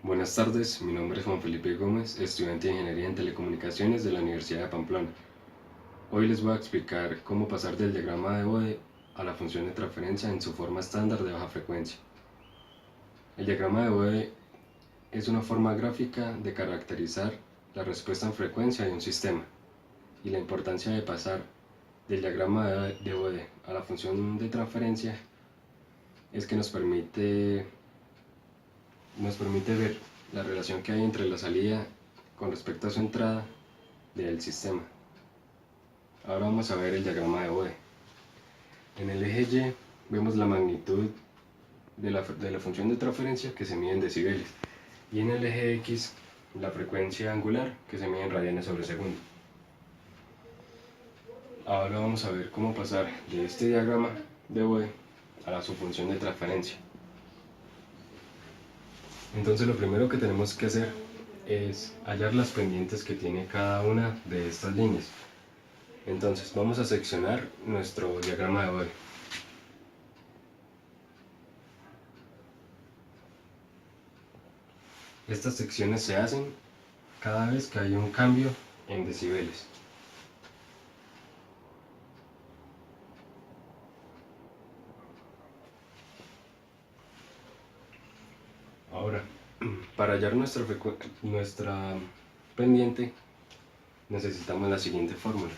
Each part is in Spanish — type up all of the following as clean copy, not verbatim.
Buenas tardes, mi nombre es Juan Felipe Gómez, estudiante de Ingeniería en Telecomunicaciones de la Universidad de Pamplona. Hoy les voy a explicar cómo pasar del diagrama de Bode a la función de transferencia en su forma estándar de baja frecuencia. El diagrama de Bode es una forma gráfica de caracterizar la respuesta en frecuencia de un sistema, y la importancia de pasar del diagrama de Bode a la función de transferencia es que nos permite ver la relación que hay entre la salida con respecto a su entrada del sistema. Ahora vamos a ver el diagrama de Bode. En el eje Y vemos la magnitud de la función de transferencia, que se mide en decibeles, y en el eje X la frecuencia angular, que se mide en radianes sobre segundo. Ahora vamos a ver cómo pasar de este diagrama de Bode a su función de transferencia. Entonces lo primero que tenemos que hacer es hallar las pendientes que tiene cada una de estas líneas. Entonces vamos a seccionar nuestro diagrama de Bode. Estas secciones se hacen cada vez que hay un cambio en decibeles. Ahora, para hallar nuestra pendiente, necesitamos la siguiente fórmula.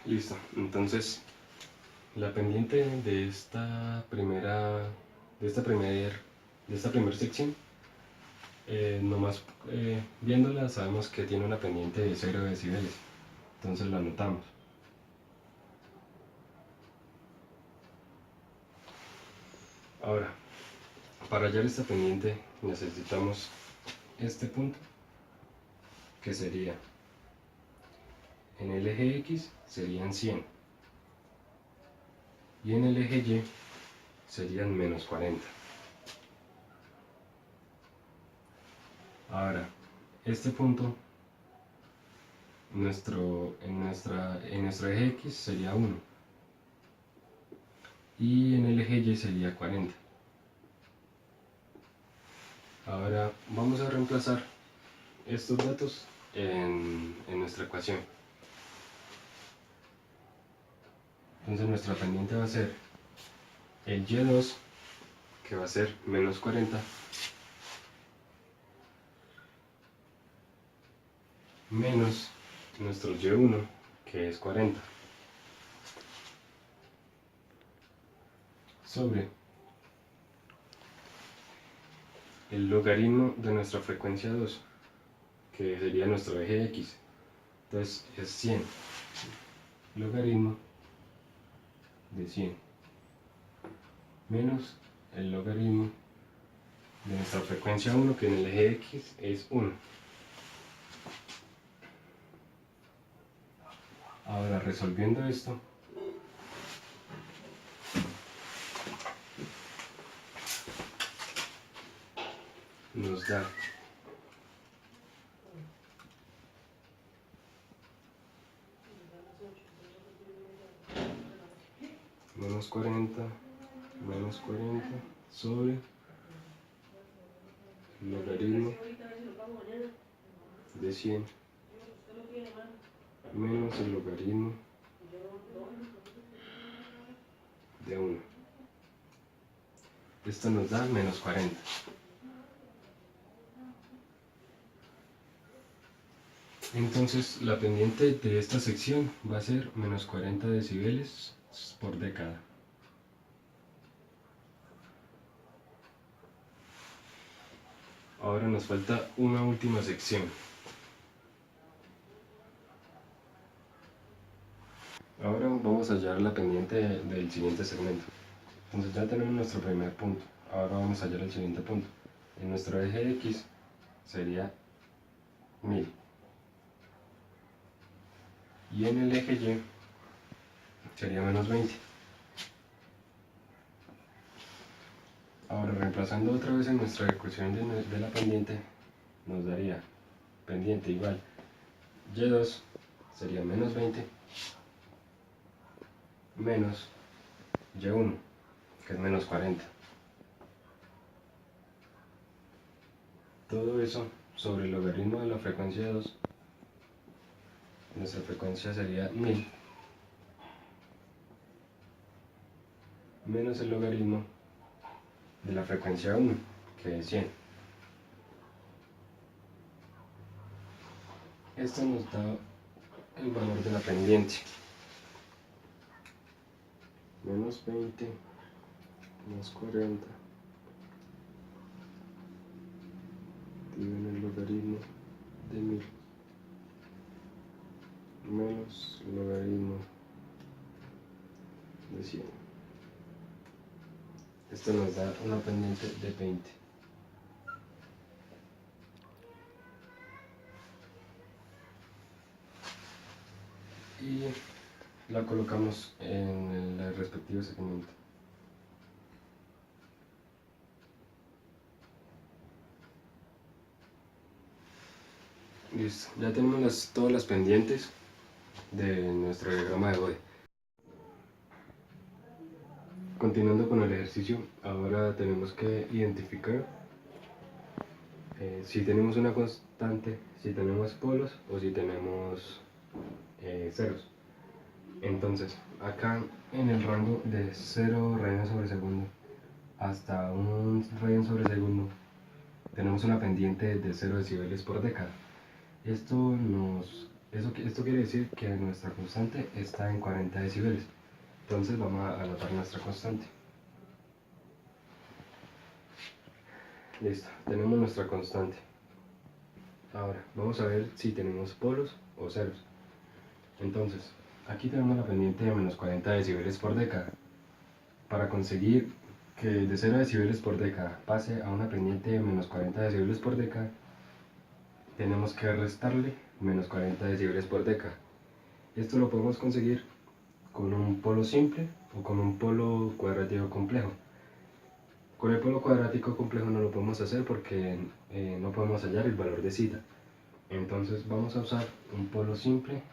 Listo, entonces la pendiente de esta primera sección, nomás viéndola sabemos que tiene una pendiente de 0 decibeles, entonces la anotamos. Ahora, para hallar esta pendiente necesitamos este punto, que sería, en el eje X serían 100 y en el eje Y serían menos 40. Ahora, este punto en nuestro eje X sería 1 y en el eje Y sería 40. Ahora vamos a reemplazar estos datos en nuestra ecuación. Entonces nuestra pendiente va a ser el Y2, que va a ser menos 40, menos nuestro Y1, que es 40, sobre el logaritmo de nuestra frecuencia 2, que sería nuestro eje X. Entonces es 100, logaritmo de 100, menos el logaritmo de nuestra frecuencia 1, que en el eje X es 1. Ahora, resolviendo esto, nos da menos 40 sobre el logaritmo de 100 menos el logaritmo de 1. Esto nos da menos 40. Entonces la pendiente de esta sección va a ser menos 40 decibeles por década. Ahora nos falta una última sección. Ahora vamos a hallar la pendiente del siguiente segmento. Entonces ya tenemos nuestro primer punto. Ahora vamos a hallar el siguiente punto. En nuestro eje X sería 1000. y en el eje Y sería menos 20. Ahora, reemplazando otra vez en nuestra ecuación de la pendiente, nos daría pendiente igual Y2 sería menos 20 menos Y1, que es menos 40. Todo eso sobre el logaritmo de la frecuencia 2, nuestra frecuencia sería 1000, menos el logaritmo de la frecuencia 1, que es 100. Esto nos da el valor de la pendiente. Menos 20 más 40 dividido en el logaritmo de 1000 menos el logaritmo de 100. Esto nos da una pendiente de 20. Y la colocamos en el respectivo segmento. Listo, ya tenemos todas las pendientes de nuestro diagrama de Bode. Continuando con el ejercicio, ahora tenemos que identificar si tenemos una constante, si tenemos polos o si tenemos ceros. Entonces, acá en el rango de 0 radianes sobre segundo hasta 1 radian sobre segundo, tenemos una pendiente de 0 decibeles por década. Esto quiere decir que nuestra constante está en 40 decibeles. Entonces vamos a anotar nuestra constante. Listo, tenemos nuestra constante. Ahora, vamos a ver si tenemos polos o ceros. Entonces, aquí tenemos la pendiente de menos 40 decibeles por década. Para conseguir que de 0 decibeles por década pase a una pendiente de menos 40 decibeles por década, tenemos que restarle menos 40 decibeles por década. Esto lo podemos conseguir con un polo simple o con un polo cuadrático complejo. Con el polo cuadrático complejo no lo podemos hacer porque no podemos hallar el valor de zeta. Entonces vamos a usar un polo simple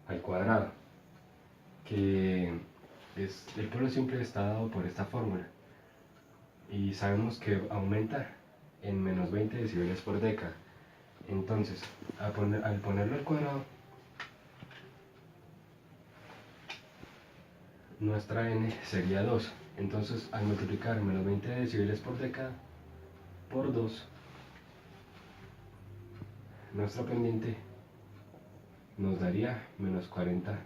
al cuadrado, que el polo simple está dado por esta fórmula y sabemos que aumenta en menos 20 decibeles por década. Entonces, al ponerlo al cuadrado, nuestra n sería 2. Entonces, al multiplicar menos 20 decibeles por década por 2, nuestra pendiente nos daría menos 40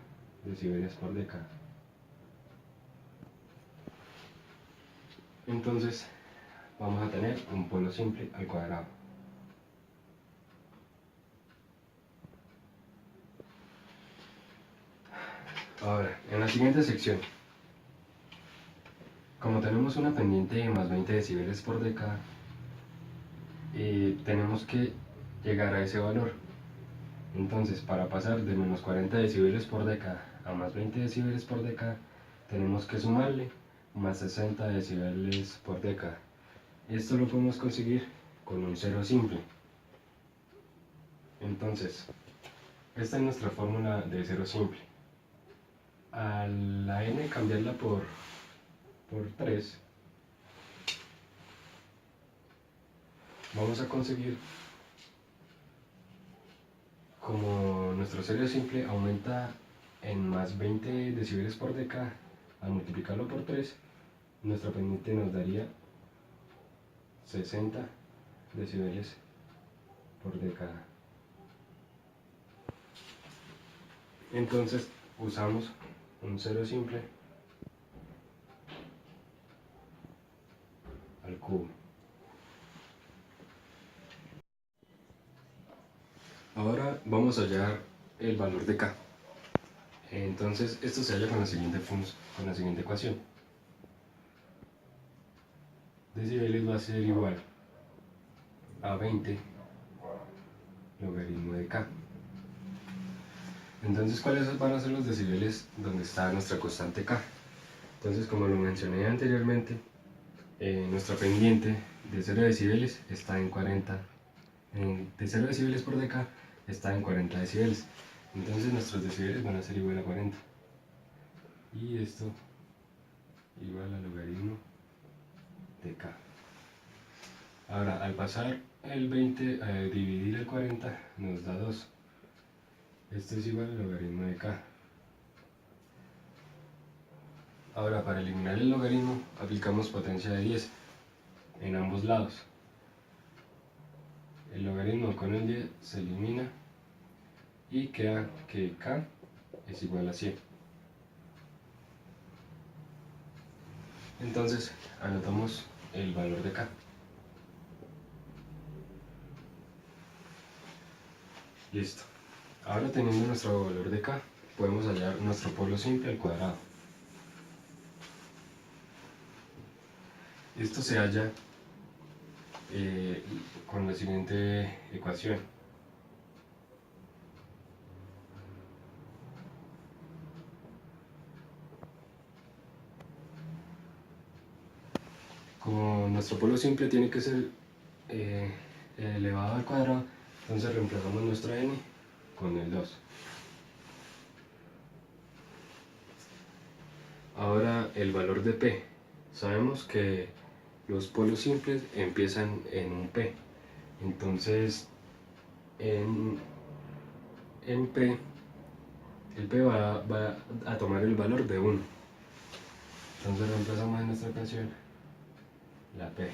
decibeles por década. Entonces, vamos a tener un polo simple al cuadrado. Ahora, en la siguiente sección, como tenemos una pendiente de más 20 decibeles por década, tenemos que llegar a ese valor. Entonces, para pasar de menos 40 decibeles por década a más 20 decibeles por década, tenemos que sumarle más 60 decibeles por década. Esto lo podemos conseguir con un cero simple. Entonces, esta es nuestra fórmula de cero simple. A la n cambiarla por 3, vamos a conseguir, como nuestro cero simple aumenta en más 20 decibeles por década, al multiplicarlo por 3, nuestra pendiente nos daría 60 decibeles por década. Entonces usamos un cero simple al cubo. Ahora vamos a hallar el valor de K. Entonces esto se halla con la siguiente ecuación. Decibeles va a ser igual a 20 logaritmo de K. Entonces, ¿cuáles van a ser los decibeles donde está nuestra constante K? Entonces, como lo mencioné anteriormente, nuestra pendiente de 0 decibeles está en 40, de 0 decibeles por dk está en 40 decibeles. Entonces nuestros decibeles van a ser igual a 40. Y esto igual al logaritmo de k. Ahora, al pasar el 20 a dividir el 40 nos da 2. Esto es igual al logaritmo de k. Ahora, para eliminar el logaritmo, aplicamos potencia de 10 en ambos lados. El logaritmo con el 10 se elimina y queda que k es igual a 100. Entonces, anotamos el valor de k. Listo. Ahora, teniendo nuestro valor de k, podemos hallar nuestro polo simple al cuadrado. Esto se halla con la siguiente ecuación. Como nuestro polo simple tiene que ser elevado al cuadrado, entonces reemplazamos nuestra n con el 2. Ahora el valor de p. Sabemos que los polos simples empiezan en un p. Entonces en p, el p va a tomar el valor de 1. Entonces reemplazamos en nuestra ecuación la p.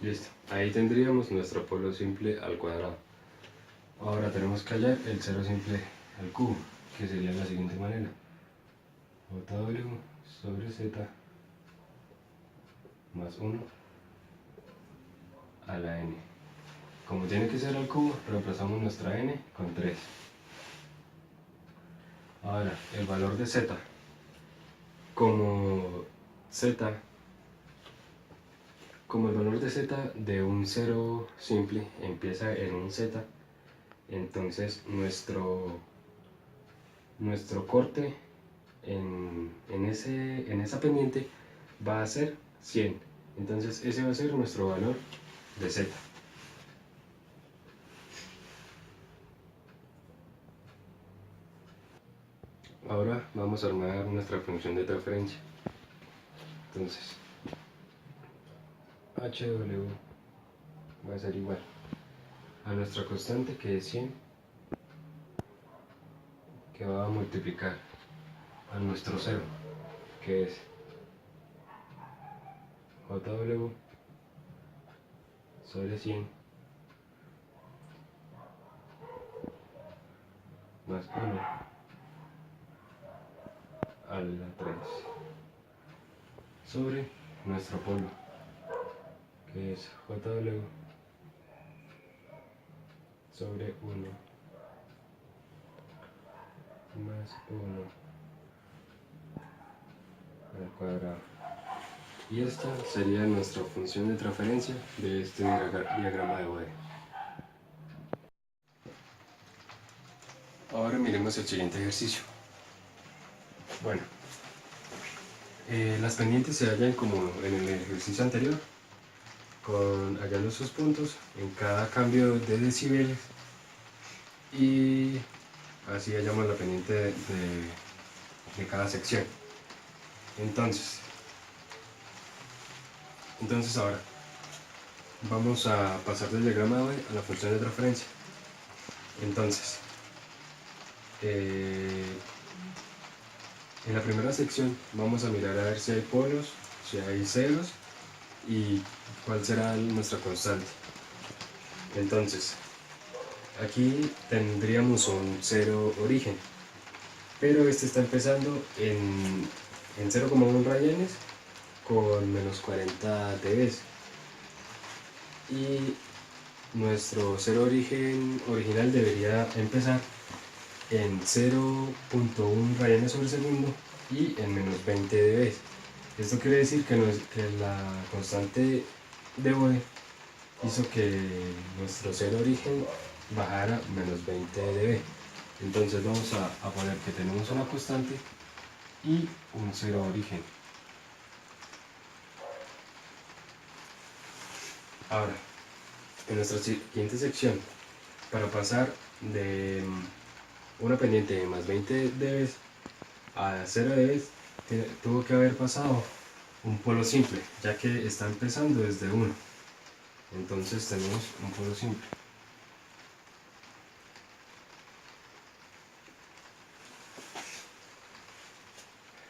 Listo. Ahí tendríamos nuestro polo simple al cuadrado. Ahora tenemos que hallar el cero simple al cubo, que sería de la siguiente manera: JW sobre Z más 1 a la n. Como tiene que ser al cubo, reemplazamos nuestra n con 3. Ahora, el valor de Z. Como el valor de Z de un cero simple empieza en un Z, entonces nuestro corte en esa pendiente va a ser 100. Entonces ese va a ser nuestro valor de Z. Ahora vamos a armar nuestra función de transferencia. Entonces, HW va a ser igual a nuestra constante, que es 100, que va a multiplicar a nuestro 0, que es JW sobre 100 más 1 a la 3 sobre nuestro polo, que es JW sobre 1 más 1 al cuadrado. Y esta sería nuestra función de transferencia de este diagrama de Bode. Ahora miremos el siguiente ejercicio. Bueno, las pendientes se hallan como en el ejercicio anterior, hallando sus puntos en cada cambio de decibeles, y así hallamos la pendiente de cada sección. Entonces ahora vamos a pasar del diagrama de Bode a la función de transferencia. Entonces, en la primera sección vamos a mirar a ver si hay polos, si hay ceros y cuál será nuestra constante. Entonces, aquí tendríamos un cero origen, pero este está empezando en 0,1 rayanes con menos 40 dB, y nuestro cero original debería empezar en 0,1 rayanes sobre segundo y en menos 20 dB. Esto quiere decir que la constante de Bode hizo que nuestro cero origen bajar a menos 20 dB. Entonces vamos a poner que tenemos una constante y un cero de origen. Ahora, en nuestra siguiente sección, para pasar de una pendiente de más 20 dB a 0 dB, tuvo que haber pasado un polo simple, ya que está empezando desde 1. Entonces tenemos un polo simple.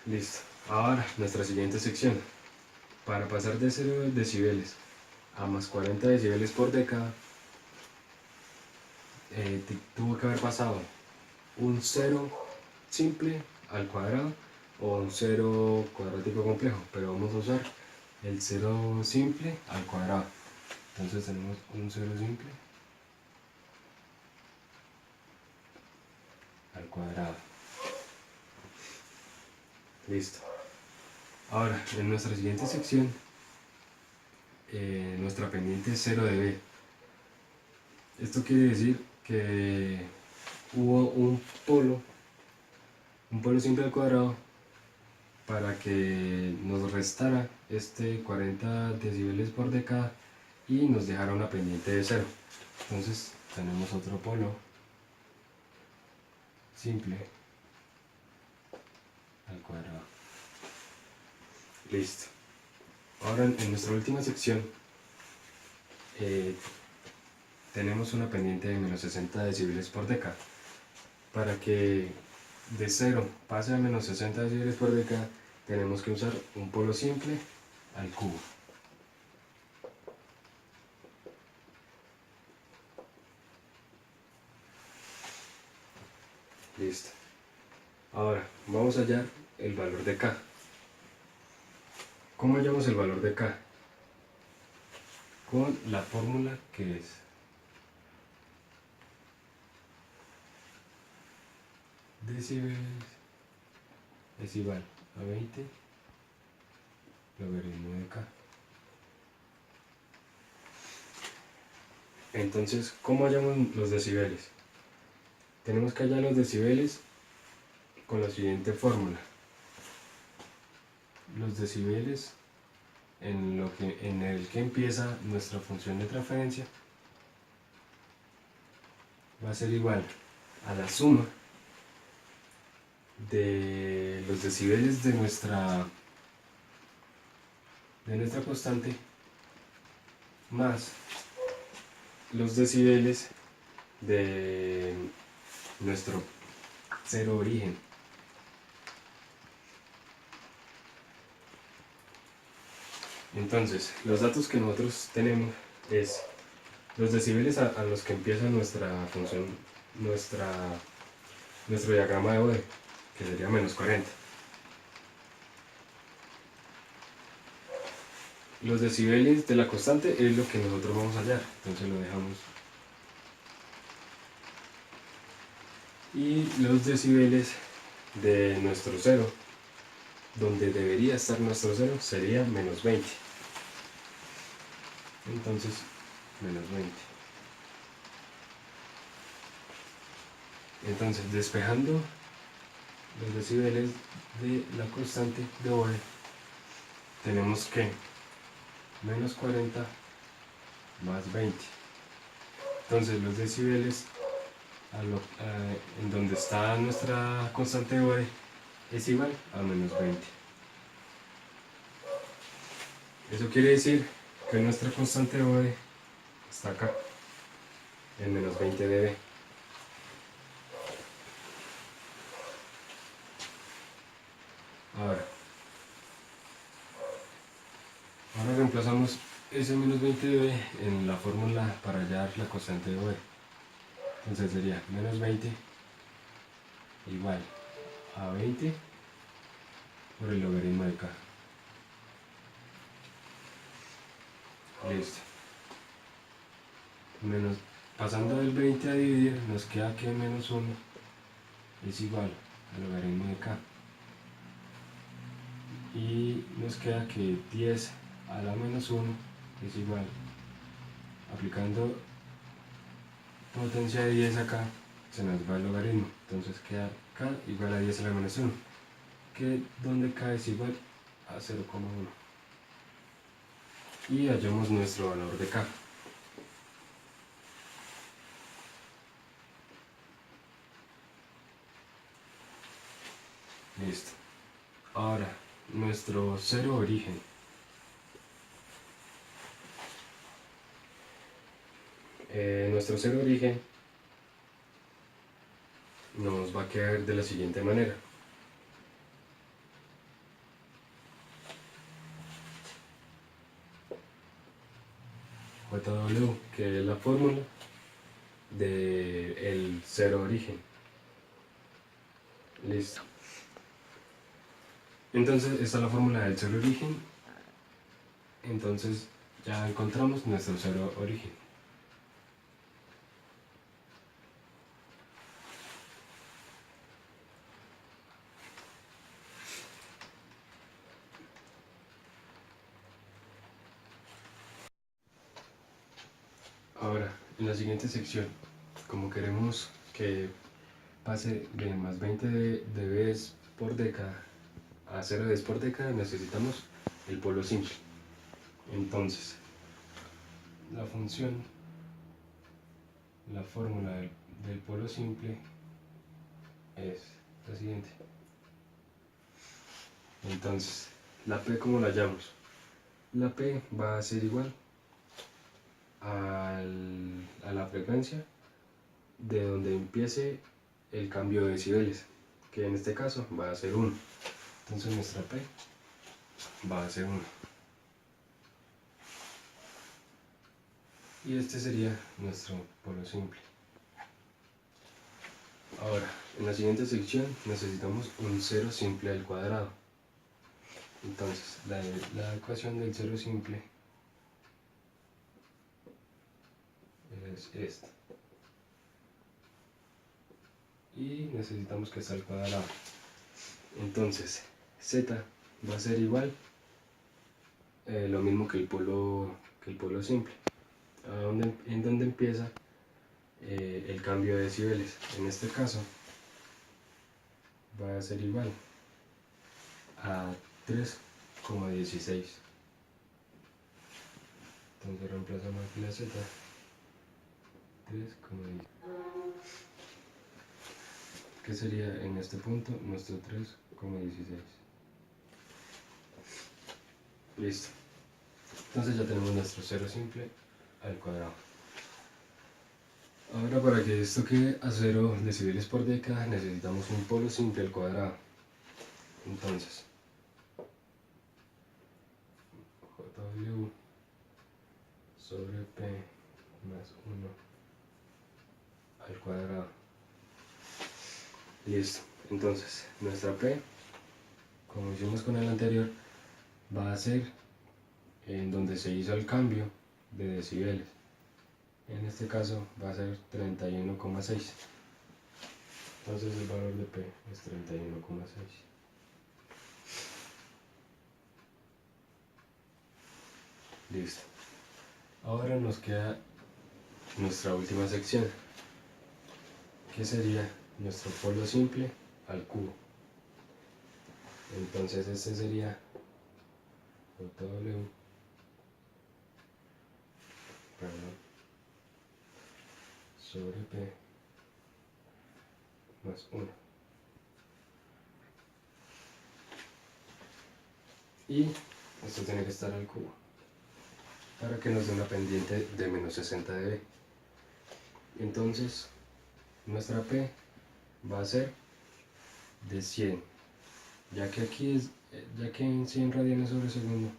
Listo. Ahora, nuestra siguiente sección. Para pasar de 0 decibeles a más 40 decibeles por década, tuvo que haber pasado un cero simple al cuadrado o un cero cuadrático complejo, pero vamos a usar el cero simple al cuadrado. Entonces tenemos un cero simple al cuadrado. Listo. Ahora, en nuestra siguiente sección, nuestra pendiente es 0 dB. Esto quiere decir que hubo un polo simple al cuadrado para que nos restara este 40 decibeles por década y nos dejara una pendiente de 0. Entonces tenemos otro polo simple al cuadrado. Listo. Ahora en nuestra última sección tenemos una pendiente de menos 60 decibeles por década. Para que de 0 pase a menos 60 decibeles por década, tenemos que usar un polo simple al cubo. Listo. Ahora vamos a hallar el valor de K. ¿Cómo hallamos el valor de K? Con la fórmula que es decibeles es igual a 20 logaritmo de K. Entonces, ¿cómo hallamos los decibeles? Tenemos que hallar los decibeles con la siguiente fórmula. Los decibeles en el que empieza nuestra función de transferencia va a ser igual a la suma de los decibeles de nuestra constante más los decibeles de nuestro cero origen. Entonces, los datos que nosotros tenemos es los decibeles a los que empieza nuestra función, nuestro diagrama de Bode, que sería menos 40. Los decibeles de la constante es lo que nosotros vamos a hallar, entonces lo dejamos. Y los decibeles de nuestro cero, donde debería estar nuestro cero, sería menos 20. Entonces, menos 20. Entonces, despejando los decibeles de la constante de Bode, tenemos que menos 40 más 20. Entonces, los decibeles en donde está nuestra constante de Bode es igual a menos 20. Eso quiere decir que nuestra constante de Bode está acá, en menos 20 dB. Ahora reemplazamos ese menos 20 dB en la fórmula para hallar la constante de Bode. Entonces sería menos 20 igual a 20 por el logaritmo de K. Listo. Pasando del 20 a dividir, nos queda que menos 1 es igual al logaritmo de K. Y nos queda que 10 a la menos 1 es igual, aplicando potencia de 10 acá, se nos va el logaritmo, entonces queda k igual a 10 a la menos 1, que donde k es igual a 0,1. Y hallamos nuestro valor de k. Listo. Ahora, nuestro cero origen. Nuestro cero origen nos va a quedar de la siguiente manera. JW, que es la fórmula del cero origen. Listo. Entonces, esta es la fórmula del cero origen. Entonces, ya encontramos nuestro cero origen. Ahora, en la siguiente sección, como queremos que pase de más 20 de vez por década a 0 veces por década, necesitamos el polo simple. Entonces, la función, la fórmula del polo simple es la siguiente. Entonces, la P, ¿cómo la hallamos? La P va a ser igual a la frecuencia de donde empiece el cambio de decibeles, que en este caso va a ser 1. Entonces nuestra P va a ser 1. Y este sería nuestro polo simple. Ahora, en la siguiente sección necesitamos un cero simple al cuadrado. Entonces, la ecuación del cero simple es esta. Y necesitamos que sea al cuadrado. Entonces, z va a ser igual, lo mismo que el polo simple. En donde empieza el cambio de decibeles. En este caso, va a ser igual a 3,16. Entonces reemplazamos aquí la z, 3,16. ¿Qué sería en este punto nuestro 3,16? Listo. Entonces ya tenemos nuestro cero simple al cuadrado. Ahora, para que esto quede a 0 decibeles por década, necesitamos un polo simple al cuadrado. Entonces, JW sobre P más 1 al cuadrado. Listo. Entonces, nuestra P, como hicimos con el anterior, va a ser en donde se hizo el cambio de decibeles. En este caso va a ser 31,6. Entonces el valor de P es 31,6. Listo. Ahora nos queda nuestra última sección, que sería nuestro polo simple al cubo. Entonces este sería JW, sobre P más 1. Y esto tiene que estar al cubo para que nos dé una pendiente de menos 60 dB. Entonces nuestra P va a ser de 100, ya que ya que en 100 radianes sobre segundo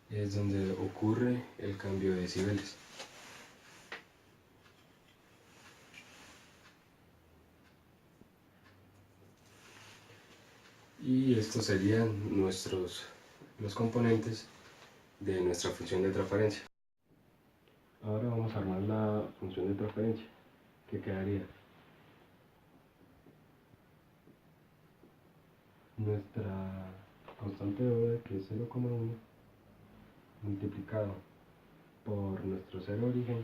es donde ocurre el cambio de decibeles. Y estos serían los componentes de nuestra función de transferencia. Ahora vamos a armar la función de transferencia, que quedaría nuestra constante de Bode, que es 0,1, multiplicado por nuestro cero origen,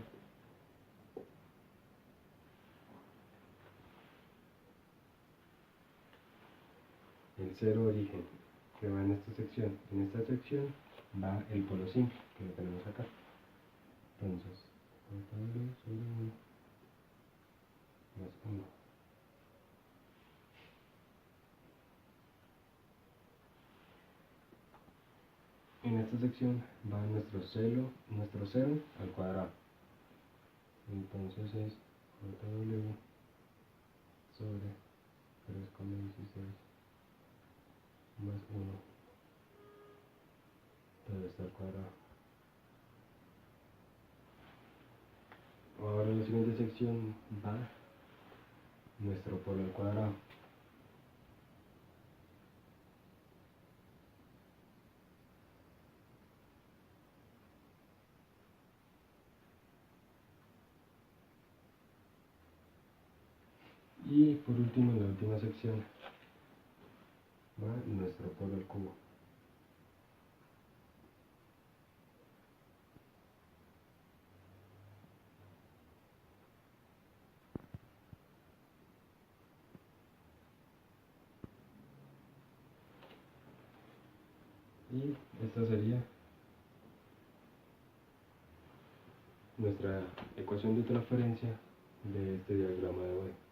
el cero origen, que va en esta sección. En esta sección va el polo simple, que lo tenemos acá. Entonces, JW sobre 1 más 1. En esta sección va nuestro cero al cuadrado. Entonces es JW sobre 3,16 más 1 todo esto al cuadrado. Ahora en la siguiente sección va nuestro polo al cuadrado. Y por último, en la última sección va nuestro polo al cubo. Y esta sería nuestra ecuación de transferencia de este diagrama de Bode.